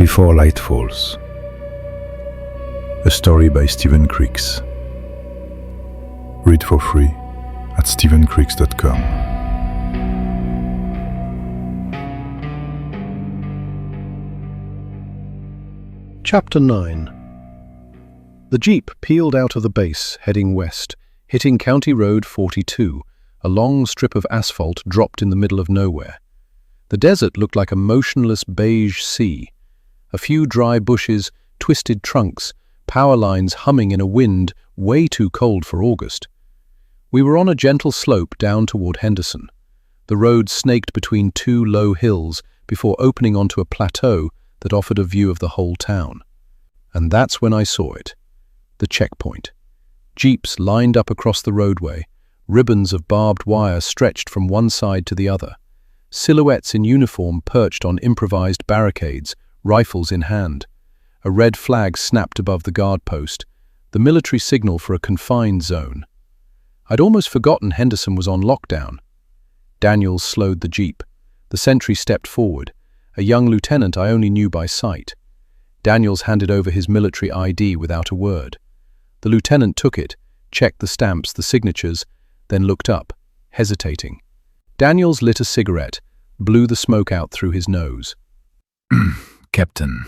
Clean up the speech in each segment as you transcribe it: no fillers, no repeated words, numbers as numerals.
Before Light Falls. A story by Stephen Creeks. Read for free at stephencreeks.com. Chapter 9. The jeep peeled out of the base, heading west, hitting County Road 42, a long strip of asphalt dropped in the middle of nowhere. The desert looked like a motionless beige sea. A few dry bushes, twisted trunks, power lines humming in a wind way too cold for August. We were on a gentle slope down toward Henderson. The road snaked between two low hills before opening onto a plateau that offered a view of the whole town. And that's when I saw it. The checkpoint. Jeeps lined up across the roadway, ribbons of barbed wire stretched from one side to the other. Silhouettes in uniform perched on improvised barricades, rifles in hand. A red flag snapped above the guard post, the military signal for a confined zone. I'd almost forgotten Henderson was on lockdown. Daniels slowed the jeep. The sentry stepped forward, a young lieutenant I only knew by sight. Daniels handed over his military ID without a word. The lieutenant took it, checked the stamps, the signatures, then looked up, hesitating. Daniels lit a cigarette, blew the smoke out through his nose. Captain,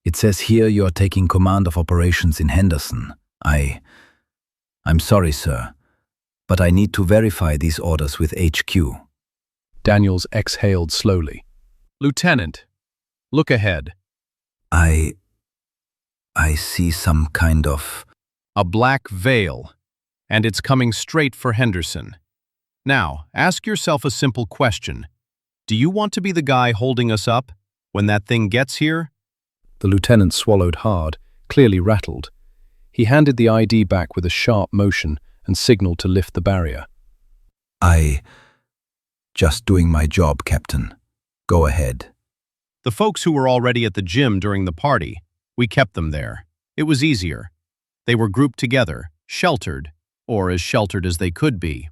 it says here you are taking command of operations in Henderson. I'm sorry, sir, but I need to verify these orders with HQ. Daniels exhaled slowly. Lieutenant, look ahead. I see some kind of... A black veil, and it's coming straight for Henderson. Now, ask yourself a simple question. Do you want to be the guy holding us up when that thing gets here? The lieutenant swallowed hard, clearly rattled. He handed the ID back with a sharp motion and signaled to lift the barrier. Just doing my job, Captain. Go ahead. The folks who were already at the gym during the party, we kept them there. It was easier. They were grouped together, sheltered, or as sheltered as they could be.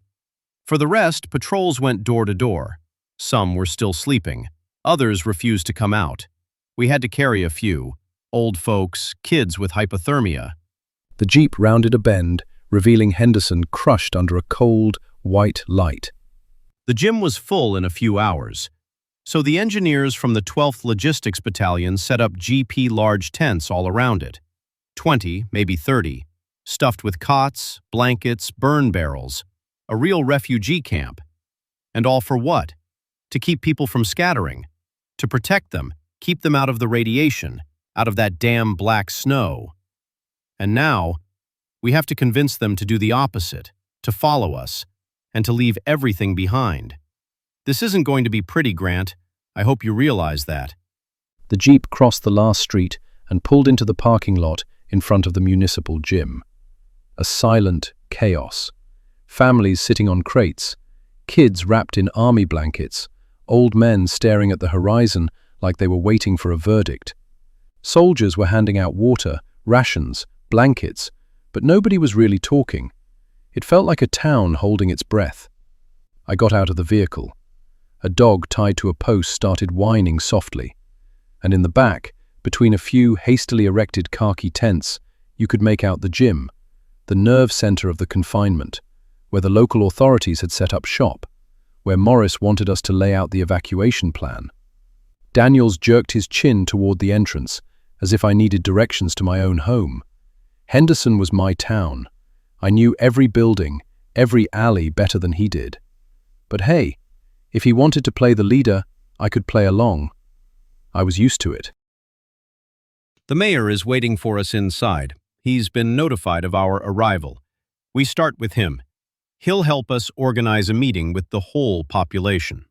For the rest, patrols went door to door. Some were still sleeping. Others refused to come out. We had to carry a few. Old folks, kids with hypothermia. The jeep rounded a bend, revealing Henderson crushed under a cold, white light. The gym was full in a few hours. So the engineers from the 12th Logistics Battalion set up GP large tents all around it. 20, maybe 30, stuffed with cots, blankets, burn barrels, a real refugee camp. And all for what? To keep people from scattering, to protect them, keep them out of the radiation, out of that damn black snow. And now, we have to convince them to do the opposite, to follow us, and to leave everything behind. This isn't going to be pretty, Grant. I hope you realize that. The jeep crossed the last street and pulled into the parking lot in front of the municipal gym. A silent chaos. Families sitting on crates, kids wrapped in army blankets, old men staring at the horizon like they were waiting for a verdict. Soldiers were handing out water, rations, blankets, but nobody was really talking. It felt like a town holding its breath. I got out of the vehicle. A dog tied to a post started whining softly, and in the back, between a few hastily erected khaki tents, you could make out the gym, the nerve center of the confinement, where the local authorities had set up shop, where Morris wanted us to lay out the evacuation plan. Daniels jerked his chin toward the entrance, as if I needed directions to my own home. Henderson was my town. I knew every building, every alley better than he did. But hey, if he wanted to play the leader, I could play along. I was used to it. The mayor is waiting for us inside. He's been notified of our arrival. We start with him. He'll help us organize a meeting with the whole population.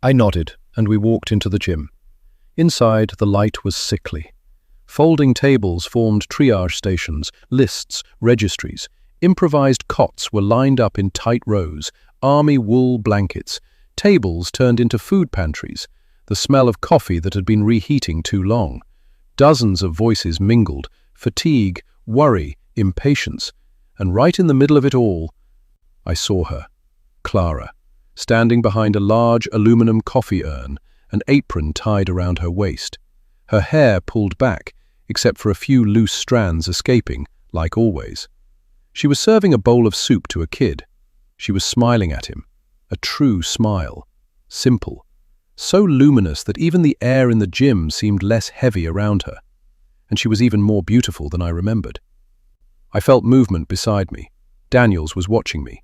I nodded, and we walked into the gym. Inside, the light was sickly. Folding tables formed triage stations, lists, registries. Improvised cots were lined up in tight rows, army wool blankets. Tables turned into food pantries, the smell of coffee that had been reheating too long. Dozens of voices mingled, fatigue, worry, impatience. And right in the middle of it all, I saw her, Clara, standing behind a large aluminum coffee urn, an apron tied around her waist. Her hair pulled back, except for a few loose strands escaping, like always. She was serving a bowl of soup to a kid. She was smiling at him. A true smile. Simple. So luminous that even the air in the gym seemed less heavy around her. And she was even more beautiful than I remembered. I felt movement beside me. Daniels was watching me.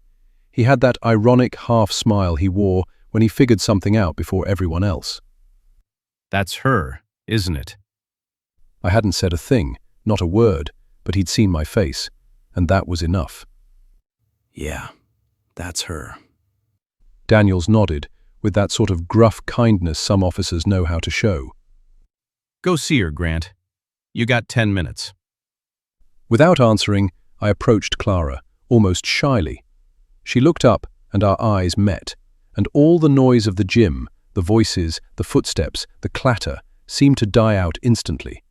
He had that ironic half-smile he wore when he figured something out before everyone else. That's her, isn't it? I hadn't said a thing, not a word, but he'd seen my face, and that was enough. Yeah, that's her. Daniels nodded, with that sort of gruff kindness some officers know how to show. Go see her, Grant. You got 10 minutes. Without answering, I approached Clara, almost shyly. She looked up, and our eyes met, and all the noise of the gym, the voices, the footsteps, the clatter, seemed to die out instantly.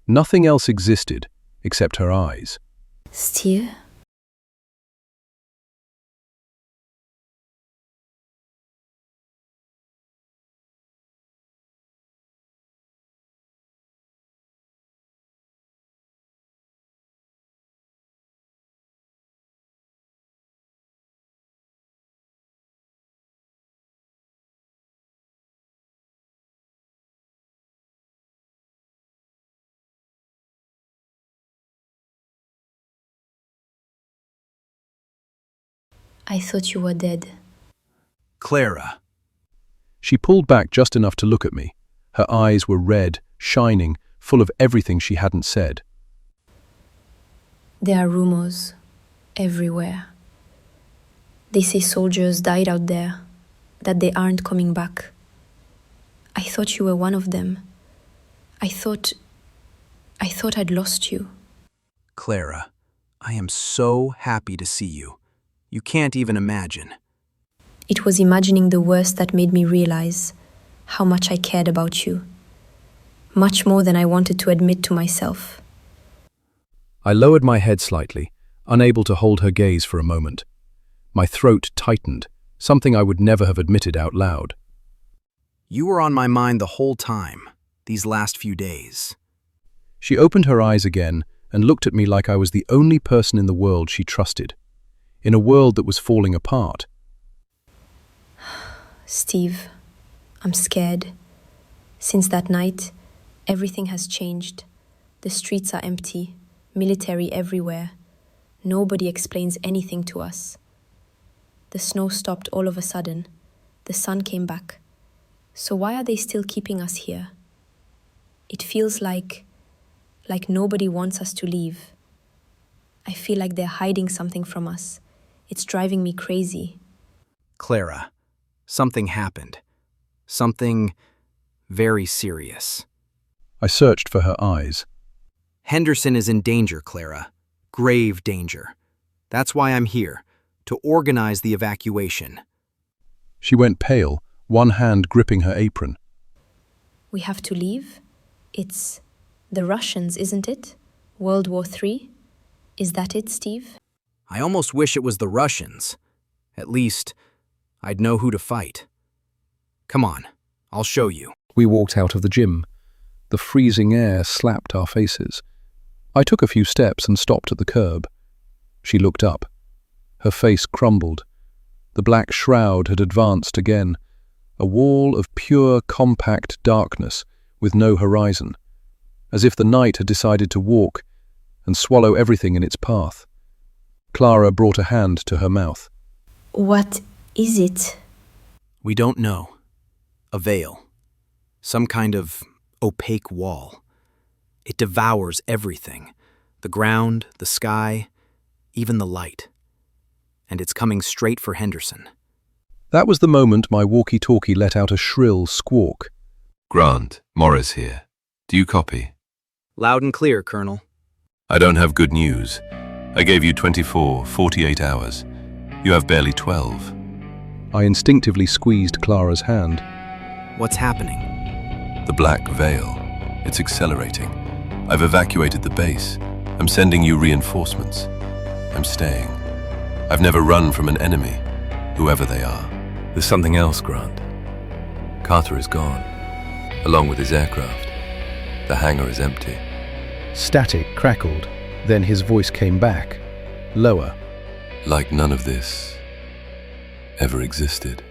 Nothing else existed, except her eyes. Steve? I thought you were dead. Clara. She pulled back just enough to look at me. Her eyes were red, shining, full of everything she hadn't said. There are rumors everywhere. They say soldiers died out there, that they aren't coming back. I thought you were one of them. I thought I'd lost you. Clara, I am so happy to see you. You can't even imagine. It was imagining the worst that made me realize how much I cared about you. Much more than I wanted to admit to myself. I lowered my head slightly, unable to hold her gaze for a moment. My throat tightened, something I would never have admitted out loud. You were on my mind the whole time, these last few days. She opened her eyes again and looked at me like I was the only person in the world she trusted. In a world that was falling apart. Steve, I'm scared. Since that night, everything has changed. The streets are empty, military everywhere. Nobody explains anything to us. The snow stopped all of a sudden. The sun came back. So why are they still keeping us here? It feels like nobody wants us to leave. I feel like they're hiding something from us. It's driving me crazy. Clara, something happened. Something very serious. I searched for her eyes. Henderson is in danger, Clara. Grave danger. That's why I'm here, to organize the evacuation. She went pale, one hand gripping her apron. We have to leave? It's the Russians, isn't it? World War III? Is that it, Steve? I almost wish it was the Russians. At least, I'd know who to fight. Come on, I'll show you. We walked out of the gym. The freezing air slapped our faces. I took a few steps and stopped at the curb. She looked up. Her face crumbled. The black shroud had advanced again, a wall of pure, compact darkness with no horizon, as if the night had decided to walk and swallow everything in its path. Clara brought a hand to her mouth. What is it? We don't know. A veil. Some kind of opaque wall. It devours everything. The ground, the sky, even the light. And it's coming straight for Henderson. That was the moment my walkie-talkie let out a shrill squawk. Grant, Morris here. Do you copy? Loud and clear, Colonel. I don't have good news. I gave you 48 hours. You have barely 12. I instinctively squeezed Clara's hand. What's happening? The Black Veil. It's accelerating. I've evacuated the base. I'm sending you reinforcements. I'm staying. I've never run from an enemy, whoever they are. There's something else, Grant. Carter is gone. along with his aircraft. The hangar is empty. Static crackled, then his voice came back, lower. Like none of this ever existed.